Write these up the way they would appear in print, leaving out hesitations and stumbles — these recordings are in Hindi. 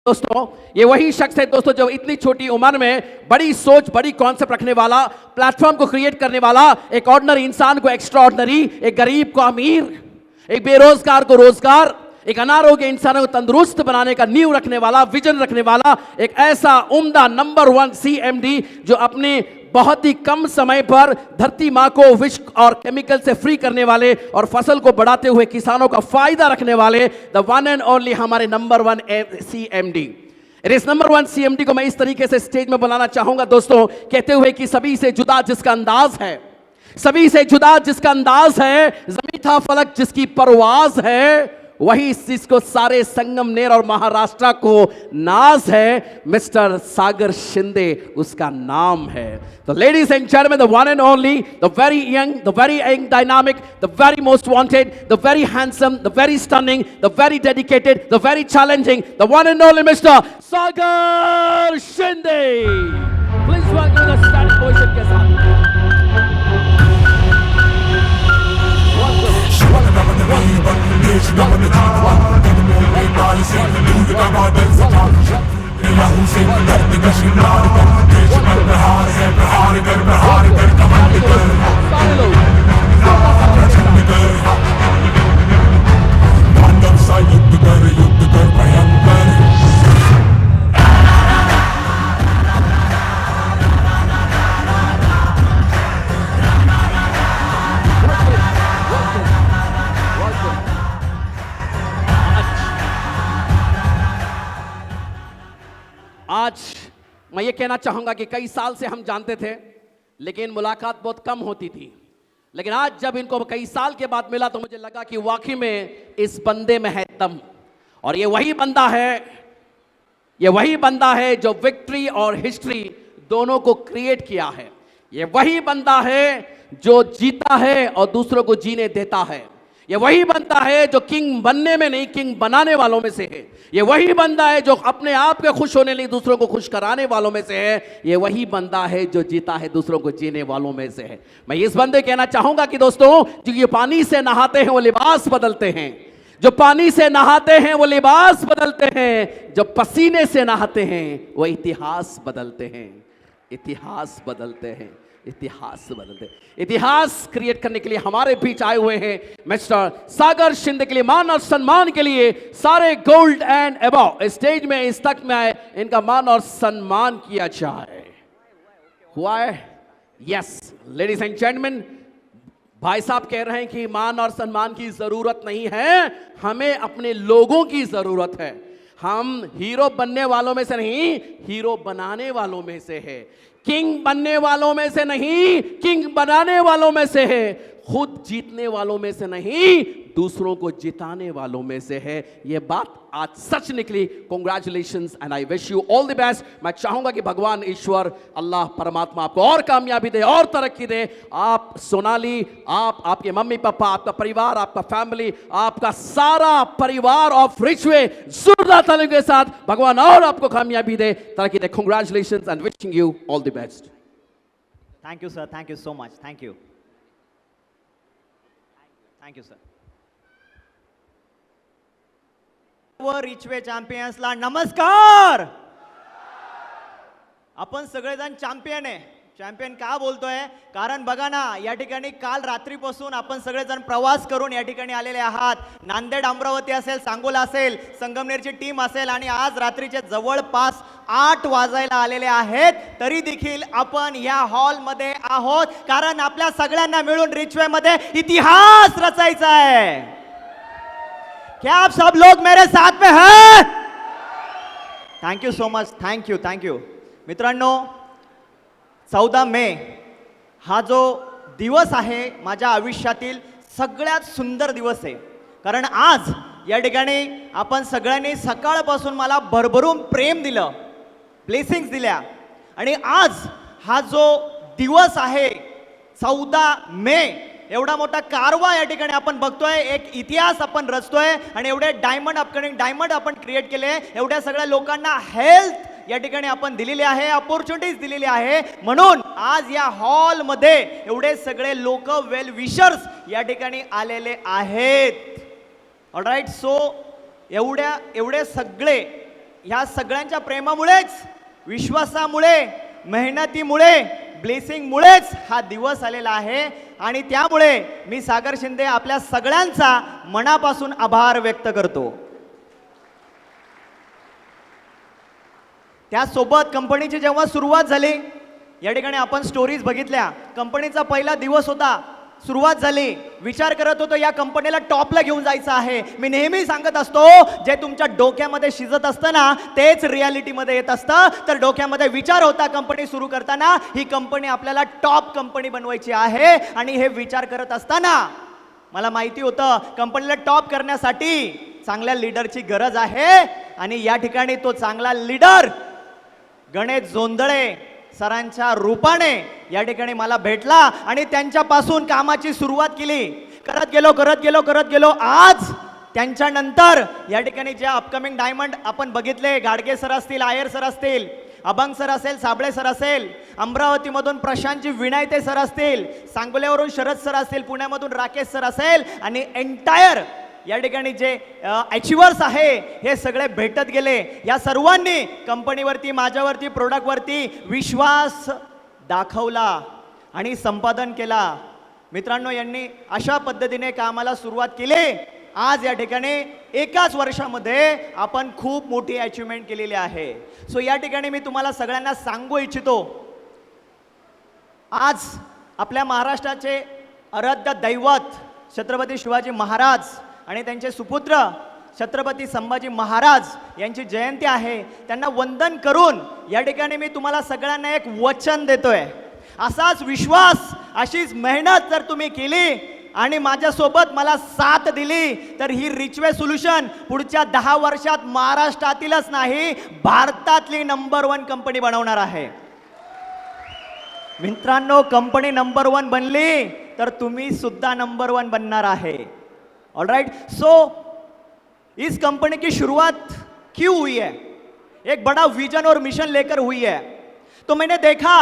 दोस्तों ये वही शख्स है दोस्तों जो इतनी छोटी उम्र में बड़ी सोच, बड़ी कॉन्सेप्ट रखने वाला, प्लेटफॉर्म को क्रिएट करने वाला, एक ऑर्डिनरी इंसान को एक्स्ट्रा ऑर्डिनरी, एक गरीब को अमीर, एक बेरोजगार को रोजगार, एक अनारोग्य इंसानों को तंदुरुस्त बनाने का नींव रखने वाला, विजन रखने वाला, एक ऐसा उम्दा नंबर 1 CMD जो अपने बहुत ही कम समय पर धरती मां को विष और केमिकल से फ्री करने वाले और फसल को बढ़ाते हुए किसानों का फायदा रखने वाले द वन एंड ओनली हमारे नंबर 1 CMD। इस नंबर 1 CMD को मैं इस तरीके से स्टेज में बुलाना चाहूंगा दोस्तों, कहते हुए कि सभी से जुदा जिसका अंदाज है, सभी से जुदा जिसका अंदाज है, ज़मीं था फलक जिसकी परवाज है, वही जिसको सारे संगमनेर और महाराष्ट्र को नाज है, मिस्टर सागर शिंदे उसका नाम है। तो ladies and gentleman, the one and only, the very young dynamic, the very most wanted, the very handsome, the very stunning, the very dedicated, the very challenging, the one and only mister Sagar Shinde. Please welcome the standing ovation के साथ। आज मैं ये कहना चाहूंगा कि कई साल से हम जानते थे लेकिन मुलाकात बहुत कम होती थी, लेकिन आज जब इनको कई साल के बाद मिला तो मुझे लगा कि वाकई में इस बंदे में है दम। और ये वही बंदा है जो विक्ट्री और हिस्ट्री दोनों को क्रिएट किया है। ये वही बंदा है जो जीता है और दूसरों को जीने देता है। ये वही बंदा है जो किंग बनने में नहीं, किंग बनाने वालों में से है। ये वही बंदा है जो अपने आप के खुश होने लिए दूसरों को खुश कराने वालों में से है। ये वही बंदा है जो जीता है दूसरों को जीने वालों में से है। मैं इस बंदे कहना चाहूंगा कि दोस्तों, जो ये पानी से नहाते हैं वो लिबास बदलते हैं, जो पानी से नहाते हैं वो लिबास बदलते हैं, जो पसीने से नहाते हैं वो इतिहास बदलते हैं, इतिहास बदलते हैं, इतिहास बदलते। इतिहास क्रिएट करने के लिए हमारे बीच आए हुए हैं मिस्टर सागर शिंदे। के लिए मान और सम्मान के लिए सारे गोल्ड एंड अबव स्टेज में इस तक में आए, इनका मान और सम्मान किया जाए। हुआ है? यस लेडीज एंड जेंटलमैन, भाई साहब कह रहे हैं कि मान और सम्मान की जरूरत नहीं है, हमें अपने लोगों की जरूरत है। हम हीरो बनने वालों में से नहीं, हीरो बनाने वालों में से है। किंग बनने वालों में से नहीं, किंग बनाने वालों में से है। खुद जीतने वालों में से नहीं, दूसरों को जिताने वालों में से है। यह बात आज सच निकली। Congratulations and I wish you all the best. मैं चाहूंगा कि भगवान ईश्वर अल्लाह परमात्मा आपको और कामयाबी दे और तरक्की दे। आप सोनाली, आप, आपके मम्मी पापा, आपका परिवार, आपका फैमिली, आपका सारा परिवार ऑफ रिचवे जोरदार तालियों के साथ भगवान और आपको कामयाबी दे, तरक्की दे। Congratulations and wishing you all the best. Thank you sir, thank you so much, thank you, thank you sir. व रिचवे चॅम्पियन्सला नमस्कार. आपण सगळेजण चॅम्पियन आहे. चॅम्पियन का बोलतोय? कारण बघा ना, या ठिकाणी काल रात्रीपासून आपण सगळेजण प्रवास करून या ठिकाणी आलेले आहात. नांदेड, अमरावती असेल, सांगोला असेल, संगमनेरची टीम असेल आणि आज रात्रीचे जवळपास 8 वाजायला आलेले आहेत. तरी देखील आपण या हॉल मध्ये आहोत कारण आपल्या सगळ्यांना मिळून रिचवे मध्ये इतिहास रचायचा आहे. क्या आप सब लोग मेरे साथ में हैं? Thank you so much, thank you, thank you. मित्रांनो, 14 मे हा जो दिवस आहे माझ्या आयुष्यातील सगळ्यात सुंदर दिवस आहे. कारण आज या ठिकाणी आपण सगळ्यांनी सकाळपासून मला भरभरून प्रेम दिलं, ब्लेसिंग्स दिल्या. आणि आज हा जो दिवस आहे 14 मे, एवढा मोठा कारवा या ठिकाणी आपण बघतोय, एक इतिहास आपण रचतोय आणि एवढे डायमंड आपण क्रिएट केले. एवढ्या सगळ्या लोकांना हेल्थ या ठिकाणी आपण दिलेली आहे, अपॉर्च्युनिटीज दिलेली आहे. म्हणून आज या हॉल मध्ये एवढे सगळे लोक वेल विशर्स या ठिकाणी आलेले आहेत. ऑलराइट, सो एवढे सगळे ह्या सगळ्यांच्या प्रेमामुळेच, विश्वासामुळे, मेहनतीमुळे, ब्लेसिंगमुळेच हा दिवस आलेला आहे. आणि त्यामुळे मी सागर शिंदे आपल्या सगळ्यांचा मनापासून आभार व्यक्त करतो. त्यासोबत कंपनीची जेव्हा सुरुवात झाली, या ठिकाणी आपण स्टोरीज बघितल्या. कंपनीचा पहिला दिवस होता, सुरुवात झाली, विचार करत होतो या कंपनीला टॉपला घेऊन जायचं आहे. मी नेहमी सांगत असतो, जे तुमच्या डोक्यामध्ये शिजत असतं ना तेच रियालिटीमध्ये येत असतं. तर डोक्यामध्ये विचार होता कंपनी सुरू करताना, ही कंपनी आपल्याला टॉप कंपनी बनवायची आहे. आणि हे विचार करत असताना मला माहिती होतं कंपनीला टॉप करण्यासाठी चांगल्या लीडरची गरज आहे. आणि या ठिकाणी तो चांगला लीडर गणेश जोंधळे सरांच्या रूपाने या ठिकाणी मला भेटला आणि त्यांच्यापासून कामाची सुरुवात केली. करत गेलो. आज त्यांच्यानंतर या ठिकाणी जे अपकमिंग डायमंड आपण बघितले, गाडगे सर असतील, आयर सर असतील, अभंग सर असेल, साबळे सर असेल, अमरावतीमधून प्रशांतजी विनायते सर असतील, सांगोल्यावरून शरद सर असतील, पुण्यामधून राकेश सर असेल, आणि एंटायर या ठिकाणी जे अचिव्हर्स आहे हे सगळे भेटत गेले. या सर्वांनी कंपनीवरती, माझ्यावरती, प्रोडक्टवरती विश्वास दाखवला आणि संपादन केला. मित्रांनो, यांनी अशा पद्धतीने कामाला सुरुवात केली. आज या ठिकाणी एकाच वर्षामध्ये आपण खूप मोठी अचिव्हमेंट केलेली आहे. सो या ठिकाणी मी तुम्हाला सगळ्यांना सांगू इच्छितो, आज आपल्या महाराष्ट्राचे आराध्य दैवत छत्रपती शिवाजी महाराज आणि त्यांचे सुपुत्र छत्रपती संभाजी महाराज यांची जयंती आहे. त्यांना वंदन करून या ठिकाणी मी तुम्हाला सगळ्यांना एक वचन देतोय. असाच विश्वास, अशीच मेहनत जर तुम्ही केली आणि माझ्यासोबत मला साथ दिली तर ही रिचवे सोल्युशन पुढच्या 10 वर्षात महाराष्ट्रातीलच नाही, भारतातली नंबर 1 कंपनी बनवणार आहे. मित्रांनो, कंपनी नंबर 1 बनली तर तुम्ही सुद्धा नंबर 1 बनणार आहे. All right. सो इस कंपनी की शुरुआत क्यों हुई है? एक बड़ा विजन और मिशन लेकर हुई है. तो मैंने देखा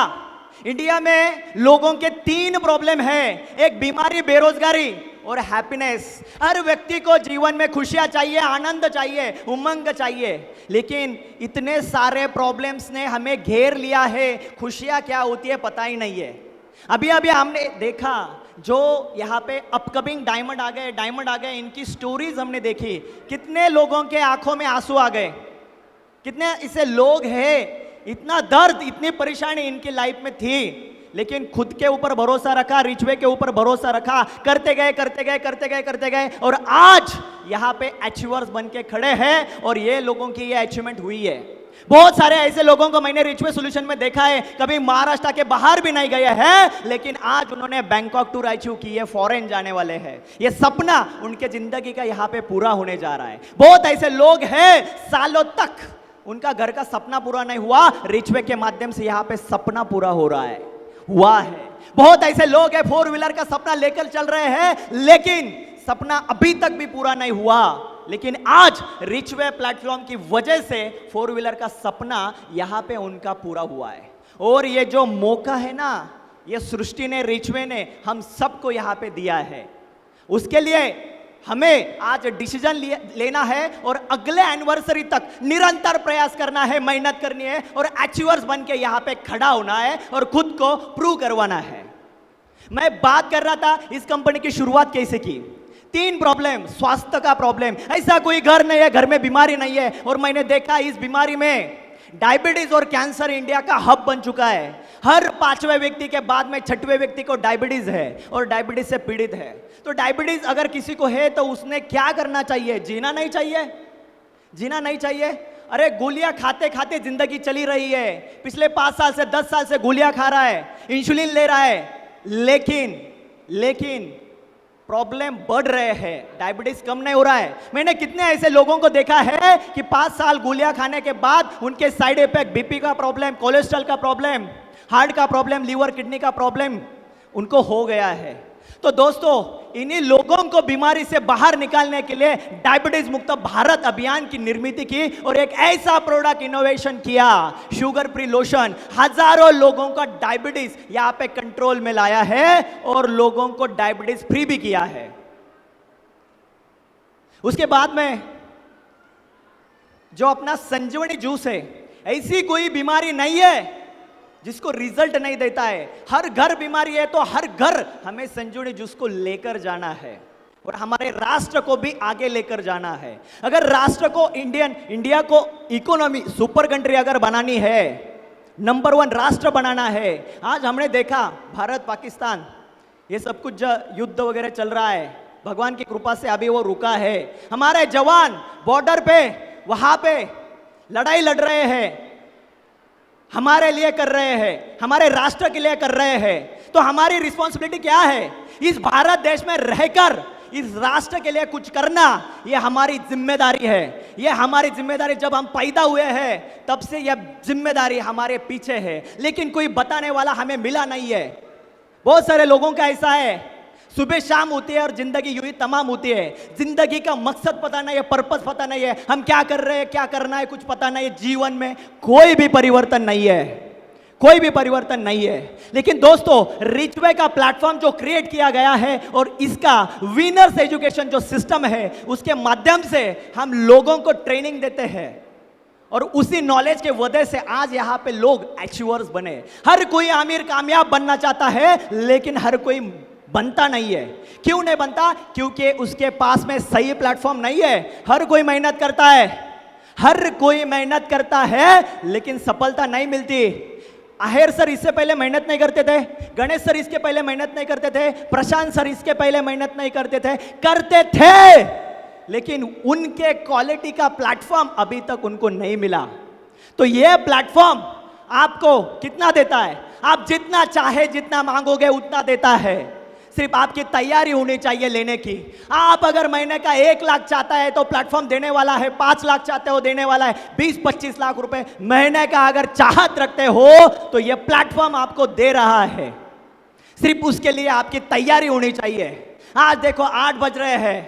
इंडिया में लोगों के 3 प्रॉब्लम है, एक बीमारी, बेरोजगारी और हैप्पीनेस. हर व्यक्ति को जीवन में खुशियां चाहिए, आनंद चाहिए, उमंग चाहिए, लेकिन इतने सारे प्रॉब्लम्स ने हमें घेर लिया है, खुशियां क्या होती है पता ही नहीं है. अभी हमने देखा जो यहाँ पे अपकमिंग डायमंड आ गए, इनकी स्टोरीज हमने देखी. कितने लोगों के आंखों में आंसू आ गए, कितने ऐसे लोग हैं, इतना दर्द, इतनी परेशानी इनकी लाइफ में थी, लेकिन खुद के ऊपर भरोसा रखा, रिचवे के ऊपर भरोसा रखा, करते गए और आज यहाँ पे अचीवर्स बन के खड़े हैं. और ये लोगों की ये अचीवमेंट हुई है. बहुत सारे ऐसे लोगों को मैंने रिचवे सॉल्यूशन में देखा है, कभी महाराष्ट्र के बाहर भी नहीं गए हैं, लेकिन आज उन्होंने बैंकॉक टूर अचीव की है, फॉरेन जाने वाले हैं. ये सपना उनके जिंदगी का यहाँ पे पूरा होने जा रहा है. बहुत ऐसे लोग हैं सालों तक उनका घर का सपना पूरा नहीं हुआ, रिचवे के माध्यम से यहाँ पे सपना पूरा हो रहा है, हुआ है. बहुत ऐसे लोग हैं 4 व्हीलर का सपना लेकर चल रहे हैं, लेकिन सपना अभी तक भी पूरा नहीं हुआ, लेकिन आज रिचवे प्लेटफॉर्म की वजह से 4 व्हीलर का सपना यहाँ पे उनका पूरा हुआ है. और ये जो मौका है ना, ये सृष्टि ने, रिचवे ने हम सबको यहाँ पे दिया है. उसके लिए हमें आज डिसीजन लेना है और अगले एनिवर्सरी तक निरंतर प्रयास करना है, मेहनत करनी है और अचीवर्स बन के यहाँ पे खड़ा होना है और खुद को प्रूव करवाना है. मैं बात कर रहा था इस कंपनी की शुरुआत कैसे की. 3 प्रॉब्लम, स्वास्थ्य का प्रॉब्लम, ऐसा कोई घर नहीं है, घर में बीमारी नहीं है, और मैंने देखा इस बीमारी में डायबिटीज और कैंसर इंडिया का हब बन चुका है. हर 5वें व्यक्ति के बाद में 6वें व्यक्ति को डायबिटीज है और डायबिटीज से पीड़ित है. तो डायबिटीज अगर किसी को है तो उसने क्या करना चाहिए? जीना नहीं चाहिए. अरे गोलियां खाते खाते जिंदगी चली रही है, पिछले 5 साल से 10 साल से गोलियां खा रहा है, इंसुलिन ले रहा है, लेकिन प्रॉब्लम बढ़ रहे हैं, डायबिटीज कम नहीं हो रहा है. मैंने कितने ऐसे लोगों को देखा है कि 5 साल गोलियां खाने के बाद उनके साइड इफेक्ट, बीपी का प्रॉब्लम, कोलेस्ट्रॉल का प्रॉब्लम, हार्ट का प्रॉब्लम, लीवर किडनी का प्रॉब्लम उनको हो गया है. तो दोस्तों, इन्हीं लोगों को बीमारी से बाहर निकालने के लिए डायबिटीज मुक्त भारत अभियान की निर्मित की और एक ऐसा प्रोडक्ट इनोवेशन किया, शुगर फ्री लोशन. हजारों लोगों का डायबिटीज यहां पे कंट्रोल में लाया है और लोगों को डायबिटीज फ्री भी किया है. उसके बाद में जो अपना संजीवनी जूस है, ऐसी कोई बीमारी नहीं है जिसको रिजल्ट नहीं देता है। हर घर बीमारी है तो हर घर हमें संजीवनी जूस को लेकर जाना है और हमारे राष्ट्र को भी आगे लेकर जाना है। अगर राष्ट्र को इंडिया को इकोनॉमी सुपर कंट्री अगर बनानी है, नंबर 1 राष्ट्र बनाना है। आज हमने देखा भारत पाकिस्तान ये सब कुछ जो युद्ध वगैरह चल रहा है, भगवान की कृपा से अभी वो रुका है। हमारे जवान बॉर्डर पे वहां पे लड़ाई लड़ रहे हैं, हमारे लिए कर रहे हैं, हमारे राष्ट्र के लिए कर रहे हैं। तो हमारी रिस्पॉन्सिबिलिटी क्या है? इस भारत देश में रहकर इस राष्ट्र के लिए कुछ करना, ये हमारी जिम्मेदारी है। ये हमारी जिम्मेदारी, जब हम पैदा हुए हैं तब से यह जिम्मेदारी हमारे पीछे है, लेकिन कोई बताने वाला हमें मिला नहीं है। बहुत सारे लोगों का ऐसा है, सुबह शाम होती है और जिंदगी यूं ही तमाम होती है। जिंदगी का मकसद पता नहीं है, पर्पस पता नहीं है, हम क्या कर रहे हैं, क्या करना है, कुछ पता नहीं है। जीवन में कोई भी परिवर्तन नहीं है, कोई भी परिवर्तन नहीं है। लेकिन दोस्तों, रिचवे का प्लेटफॉर्म जो क्रिएट किया गया है और इसका विनर्स एजुकेशन जो सिस्टम है, उसके माध्यम से हम लोगों को ट्रेनिंग देते हैं और उसी नॉलेज के वजह से आज यहाँ पे लोग अचीवर्स बने। हर कोई आमिर कामयाब बनना चाहता है, लेकिन हर कोई बनता नहीं है। क्यों नहीं बनता? क्योंकि उसके पास में सही प्लेटफॉर्म नहीं है। हर कोई मेहनत करता है, हर कोई मेहनत करता है, लेकिन सफलता नहीं मिलती। आहेर सर इससे पहले मेहनत नहीं करते थे, गणेश सर इसके पहले मेहनत नहीं करते थे, प्रशांत सर इसके पहले मेहनत नहीं करते थे, लेकिन उनके क्वालिटी का प्लेटफॉर्म अभी तक उनको नहीं मिला। तो यह प्लेटफॉर्म आपको कितना देता है? आप जितना चाहे, जितना मांगोगे उतना देता है। सिर्फ आपकी तैयारी होनी चाहिए लेने की। आप अगर महीने का 1 लाख चाहता है तो प्लेटफॉर्म देने वाला है, 5 लाख चाहते हो देने वाला है, 20-25 लाख रुपए महीने का अगर चाहत रखते हो तो यह प्लेटफॉर्म आपको दे रहा है। सिर्फ उसके लिए आपकी तैयारी होनी चाहिए। आज देखो 8 बज रहे हैं,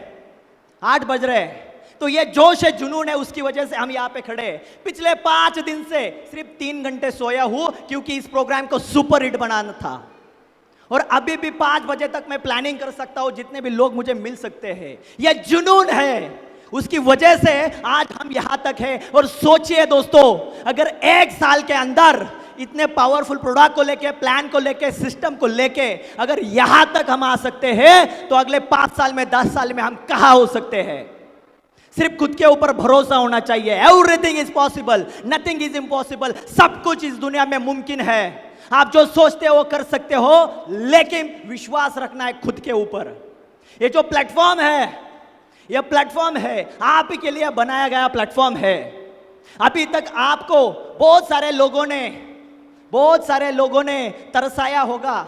8 बज रहे हैं, तो ये जोश है, जुनून है, उसकी वजह से हम यहाँ पे खड़े हैं। पिछले 5 दिन से सिर्फ 3 घंटे सोया हूं क्योंकि इस प्रोग्राम को सुपर हिट बनाना था। और अभी भी 5 बजे तक मैं प्लानिंग कर सकता हूं, जितने भी लोग मुझे मिल सकते हैं। यह जुनून है, उसकी वजह से आज हम यहां तक हैं। और सोचिए दोस्तों, अगर 1 साल के अंदर इतने पावरफुल प्रोडक्ट को लेके, प्लान को लेके, सिस्टम को लेके अगर यहां तक हम आ सकते हैं, तो अगले 5 साल में, 10 साल में हम कहां हो सकते हैं? सिर्फ खुद के ऊपर भरोसा होना चाहिए। Everything is possible, nothing is impossible. सब कुछ इस दुनिया में मुमकिन है। आप जो सोचते हो कर सकते हो, लेकिन विश्वास रखना है खुद के ऊपर। ये जो प्लेटफॉर्म है, यह प्लेटफॉर्म है आप ही के लिए बनाया गया प्लेटफॉर्म है। अभी तक आपको बहुत सारे लोगों ने तरसाया होगा,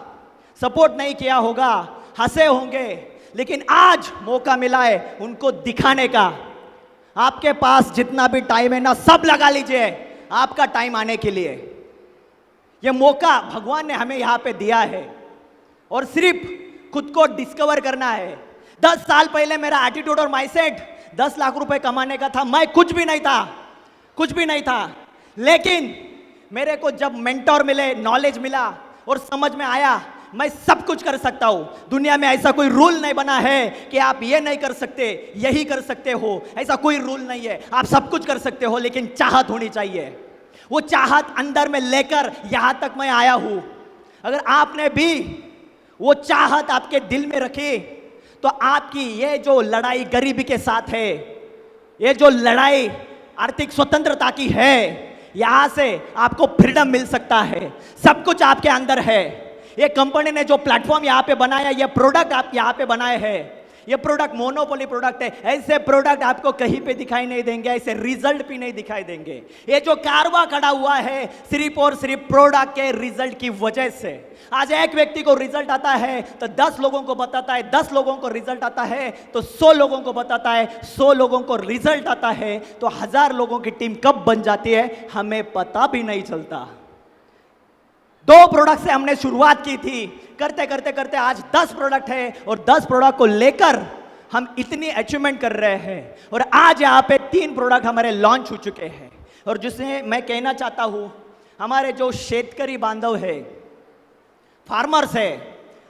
सपोर्ट नहीं किया होगा, हंसे होंगे, लेकिन आज मौका मिला है उनको दिखाने का। आपके पास जितना भी टाइम है ना, सब लगा लीजिए आपका टाइम आने के लिए। यह मौका भगवान ने हमें यहां पे दिया है और सिर्फ खुद को डिस्कवर करना है। 10 साल पहले मेरा एटीट्यूड और माइंडसेट 10 लाख रुपए कमाने का था। मैं कुछ भी नहीं था, लेकिन मेरे को जब मेंटोर मिले, नॉलेज मिला और समझ में आया मैं सब कुछ कर सकता हूं। दुनिया में ऐसा कोई रूल नहीं बना है कि आप ये नहीं कर सकते, यही कर सकते हो, ऐसा कोई रूल नहीं है। आप सब कुछ कर सकते हो, लेकिन चाहत होनी चाहिए। वो चाहत अंदर में लेकर यहां तक मैं आया हूं। अगर आपने भी वो चाहत आपके दिल में रखी, तो आपकी ये जो लड़ाई गरीबी के साथ है, ये जो लड़ाई आर्थिक स्वतंत्रता की है, यहां से आपको फ्रीडम मिल सकता है। सब कुछ आपके अंदर है। ये कंपनी ने जो प्लेटफॉर्म यहां पे बनाया, ये प्रोडक्ट आप यहां पे बनाए हैं, ये प्रोडक्ट मोनोपोली प्रोडक्ट है। ऐसे प्रोडक्ट आपको कहीं पे दिखाई नहीं देंगे, ऐसे रिजल्ट भी नहीं दिखाई देंगे। ये जो कारवा खड़ा हुआ है, सिर्फ और सिर्फ प्रोडक्ट के रिजल्ट की वजह से। आज एक व्यक्ति को रिजल्ट आता है तो 10 लोगों को बताता है, 10 लोगों को रिजल्ट आता है तो 100 लोगों को बताता है, 100 लोगों को रिजल्ट आता है तो 1000 लोगों की टीम कब बन जाती है हमें पता भी नहीं चलता। 2 प्रोडक्ट से हमने शुरुआत की थी, करते करते करते आज 10 प्रोडक्ट है और 10 प्रोडक्ट को लेकर हम इतनी अचीवमेंट कर रहे हैं। और आज यहाँ पे 3 प्रोडक्ट हमारे लॉन्च हो चुके हैं। और जिससे मैं कहना चाहता हूँ, हमारे जो शेतकरी बांधव है, फार्मर्स है,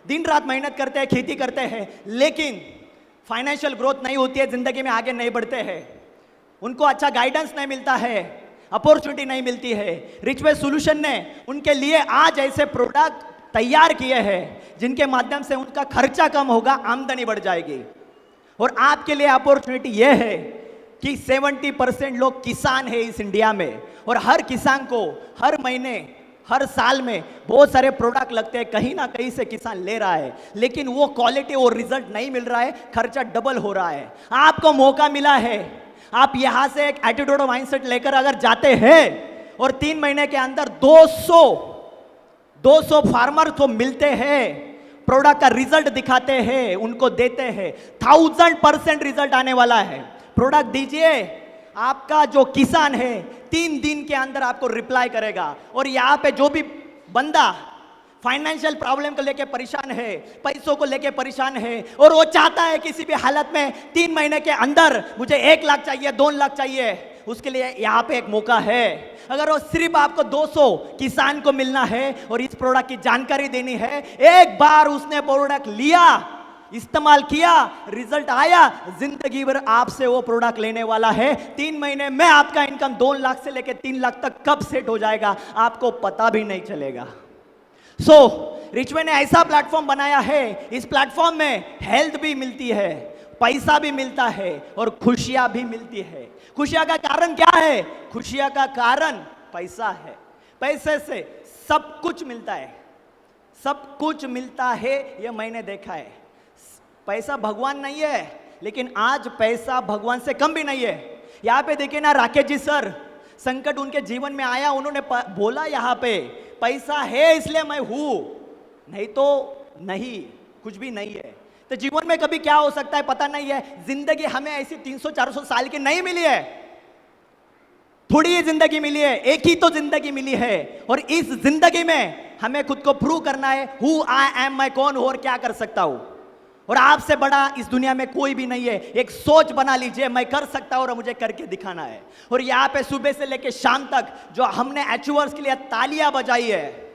दिन रात मेहनत करते हैं, खेती करते हैं, लेकिन फाइनेंशियल ग्रोथ नहीं होती है, जिंदगी में आगे नहीं बढ़ते हैं। उनको अच्छा गाइडेंस नहीं मिलता है, अपॉर्चुनिटी नहीं मिलती है। रिचवे सॉल्यूशन ने उनके लिए आज ऐसे प्रोडक्ट तैयार किए हैं जिनके माध्यम से उनका खर्चा कम होगा, आमदनी बढ़ जाएगी। और आपके लिए अपॉर्चुनिटी यह है कि 70% लोग किसान है इस इंडिया में, और हर किसान को हर महीने हर साल में बहुत सारे प्रोडक्ट लगते हैं, कहीं ना कहीं से किसान ले रहा है, लेकिन वो क्वालिटी और रिजल्ट नहीं मिल रहा है, खर्चा डबल हो रहा है। आपको मौका मिला है, आप यहां से एक एटीट्यूड और माइंडसेट लेकर अगर जाते हैं और 3 महीने के अंदर 200 फार्मर को मिलते हैं, प्रोडक्ट का रिजल्ट दिखाते हैं, उनको देते हैं, 1000% रिजल्ट आने वाला है। प्रोडक्ट दीजिए, आपका जो किसान है 3 दिन के अंदर आपको रिप्लाई करेगा। और यहाँ पे जो भी बंदा फाइनेंशियल प्रॉब्लम को लेके परेशान है, पैसों को लेके परेशान है, और वो चाहता है किसी भी हालत में 3 महीने के अंदर मुझे 1 लाख चाहिए, 2 लाख चाहिए, उसके लिए यहाँ पे एक मौका है। अगर वो सिर्फ आपको 200 किसान को मिलना है और इस प्रोडक्ट की जानकारी देनी है, एक बार उसने प्रोडक्ट लिया, इस्तेमाल किया, रिजल्ट आया, जिंदगी भर आपसे वो प्रोडक्ट लेने वाला है। 3 महीने में आपका इनकम 2 लाख से लेकर 3 लाख तक कब सेट हो जाएगा आपको पता भी नहीं चलेगा। रिचवे ने ऐसा प्लेटफॉर्म बनाया है, इस प्लेटफॉर्म में हेल्थ भी मिलती है, पैसा भी मिलता है और खुशियां भी मिलती है। खुशियां का कारण क्या है? खुशियां का कारण पैसा है। पैसे से सब कुछ मिलता है, सब कुछ मिलता है, यह मैंने देखा है। पैसा भगवान नहीं है, लेकिन आज पैसा भगवान से कम भी नहीं है। यहाँ पे देखिए ना, राकेश जी सर, संकट उनके जीवन में आया, उन्होंने बोला यहाँ पे पैसा है इसलिए मैं हूं, नहीं तो नहीं, कुछ भी नहीं है। तो जीवन में कभी क्या हो सकता है पता नहीं है। जिंदगी हमें ऐसी 300-400 साल की नहीं मिली है, थोड़ी ही जिंदगी मिली है, एक ही तो जिंदगी मिली है, और इस जिंदगी में हमें खुद को प्रूव करना है, हु आई एम, मैं कौन हूं और क्या कर सकता हूं। और आपसे बड़ा इस दुनिया में कोई भी नहीं है। एक सोच बना लीजिए, मैं कर सकता हूं और मुझे करके दिखाना है। और यहाँ पे सुबह से लेकर शाम तक जो हमने अचीवर्स के लिए तालियां बजाई है,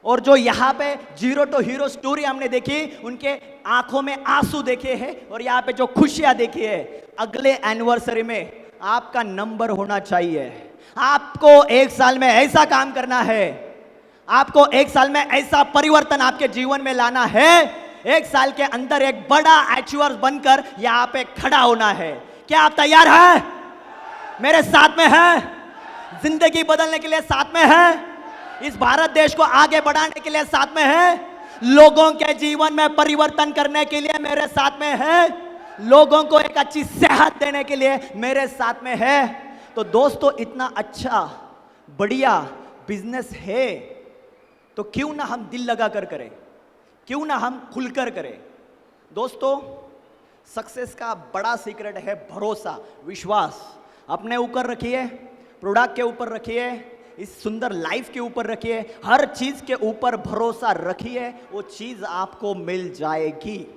और जो यहाँ पे जीरो टू हीरो स्टोरी हमने देखी, उनके आंखों में आंसू देखे हैं, और यहाँ पे जो खुशियां देखी है, अगले एनिवर्सरी में आपका नंबर होना चाहिए। आपको 1 साल में ऐसा काम करना है, आपको 1 साल में ऐसा परिवर्तन आपके जीवन में लाना है, 1 साल के अंदर एक बड़ा अचीवर बनकर यहां पे खड़ा होना है। क्या आप तैयार हैं? मेरे साथ में हैं? जिंदगी बदलने के लिए साथ में हैं? इस भारत देश को आगे बढ़ाने के लिए साथ में हैं? लोगों के जीवन में परिवर्तन करने के लिए मेरे साथ में हैं? लोगों को एक अच्छी सेहत देने के लिए मेरे साथ में है? तो दोस्तों, इतना अच्छा बढ़िया बिजनेस है, तो क्यों ना हम दिल लगा कर करें, क्यों ना हम खुलकर करें। दोस्तों, सक्सेस का बड़ा सीक्रेट है भरोसा, विश्वास। अपने ऊपर रखिए, प्रोडक्ट के ऊपर रखिए, इस सुंदर लाइफ के ऊपर रखिए, हर चीज के ऊपर भरोसा रखिए, वो चीज आपको मिल जाएगी।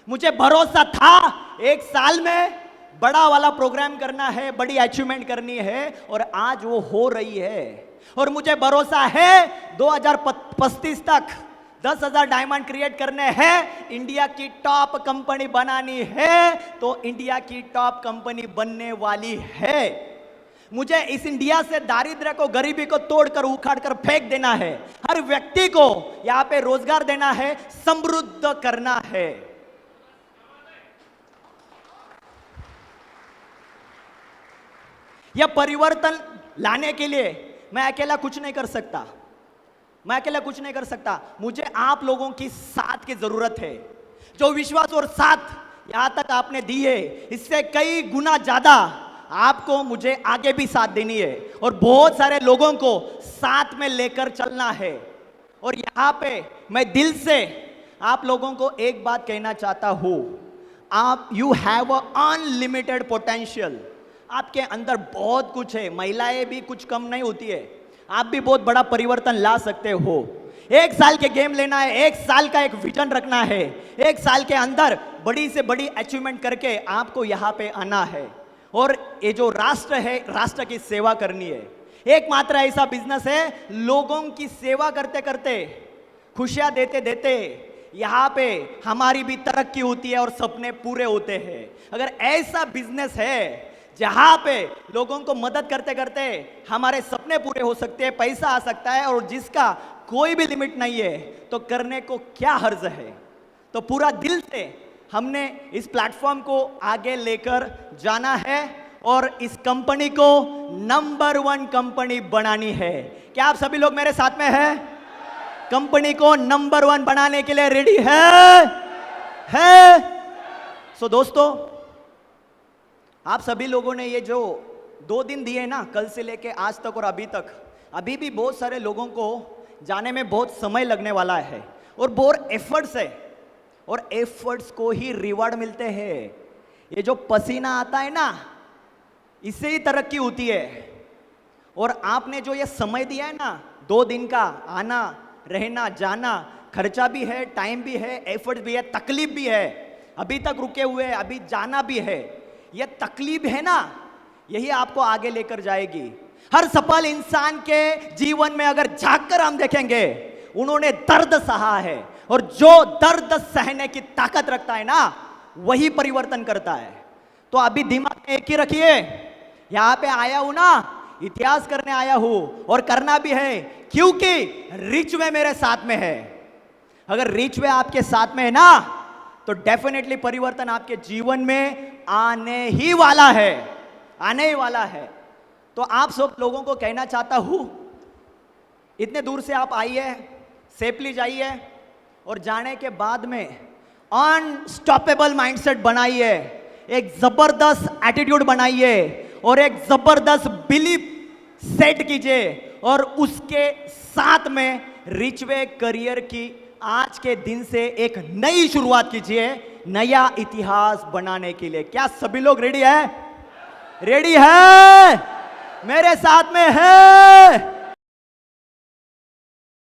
मुझे भरोसा था 1 साल में बड़ा वाला प्रोग्राम करना है, बड़ी अचीवमेंट करनी है, और आज वो हो रही है। और मुझे भरोसा है 2035 तक 10,000 डायमंड क्रिएट करने हैं, इंडिया की टॉप कंपनी बनानी है, तो इंडिया की टॉप कंपनी बनने वाली है। मुझे इस इंडिया से दारिद्र्य को, गरीबी को तोड़कर उखाड़ कर फेंक देना है, हर व्यक्ति को यहां पे रोजगार देना है, समृद्ध करना है। यह परिवर्तन लाने के लिए मैं अकेला कुछ नहीं कर सकता, मैं अकेला कुछ नहीं कर सकता। मुझे आप लोगों की साथ की जरूरत है। जो विश्वास और साथ यहां तक आपने दी है, इससे कई गुना ज्यादा आपको मुझे आगे भी साथ देनी है, और बहुत सारे लोगों को साथ में लेकर चलना है। और यहां पे मैं दिल से आप लोगों को एक बात कहना चाहता हूं, आप यू हैव अनलिमिटेड पोटेंशियल। आपके अंदर बहुत कुछ है, महिलाएं भी कुछ कम नहीं होती है, आप भी बहुत बड़ा परिवर्तन ला सकते हो। 1 साल के गेम लेना है, 1 साल का एक विजन रखना है, 1 साल के अंदर बड़ी से बड़ी अचीवमेंट करके आपको यहाँ पे आना है। और ये जो राष्ट्र है, राष्ट्र की सेवा करनी है। एकमात्र ऐसा बिजनेस है, लोगों की सेवा करते करते, खुशियां देते देते यहाँ पे हमारी भी तरक्की होती है और सपने पूरे होते हैं। अगर ऐसा बिजनेस है जहां पे लोगों को मदद करते करते हमारे सपने पूरे हो सकते हैं, पैसा आ सकता है और जिसका कोई भी लिमिट नहीं है, तो करने को क्या हर्ज है। तो पूरा दिल से हमने इस प्लेटफॉर्म को आगे लेकर जाना है और इस कंपनी को नंबर 1 कंपनी बनानी है। क्या आप सभी लोग मेरे साथ में हैं? कंपनी को नंबर 1 बनाने के लिए रेडी है? सो दोस्तों, आप सभी लोगों ने ये जो 2 दिन दिए ना, कल से लेके आज तक और अभी तक, अभी भी बहुत सारे लोगों को जाने में बहुत समय लगने वाला है और बहुत एफर्ट्स है और एफर्ट्स को ही रिवार्ड मिलते हैं। ये जो पसीना आता है ना, इससे ही तरक्की होती है। और आपने जो ये समय दिया है ना, 2 दिन का, आना रहना जाना, खर्चा भी है, टाइम भी है, एफर्ट भी है, तकलीफ भी है, अभी तक रुके हुए हैं, अभी जाना भी है। ये तकलीफ है ना, यही आपको आगे लेकर जाएगी। हर सफल इंसान के जीवन में अगर झांककर हम देखेंगे, उन्होंने दर्द सहा है और जो दर्द सहने की ताकत रखता है ना, वही परिवर्तन करता है। तो अभी दिमाग में एक ही रखिए, यहां पे आया हूं ना, इतिहास करने आया हूं और करना भी है, क्योंकि रिच वे मेरे साथ में है। अगर रिच वे आपके साथ में है ना, तो डेफिनेटली परिवर्तन आपके जीवन में आने ही वाला है, आने ही वाला है। तो आप सब लोगों को कहना चाहता हूं, इतने दूर से आप आइए, सेफली जाइए और जाने के बाद में अनस्टॉपेबल माइंडसेट बनाइए, एक जबरदस्त एटीट्यूड बनाइए और एक जबरदस्त बिलीफ सेट कीजिए और उसके साथ में रिच वे करियर की आज के दिन से एक नई शुरुआत कीजिए, नया इतिहास बनाने के लिए। क्या सभी लोग रेडी है? रेडी है? मेरे साथ में है?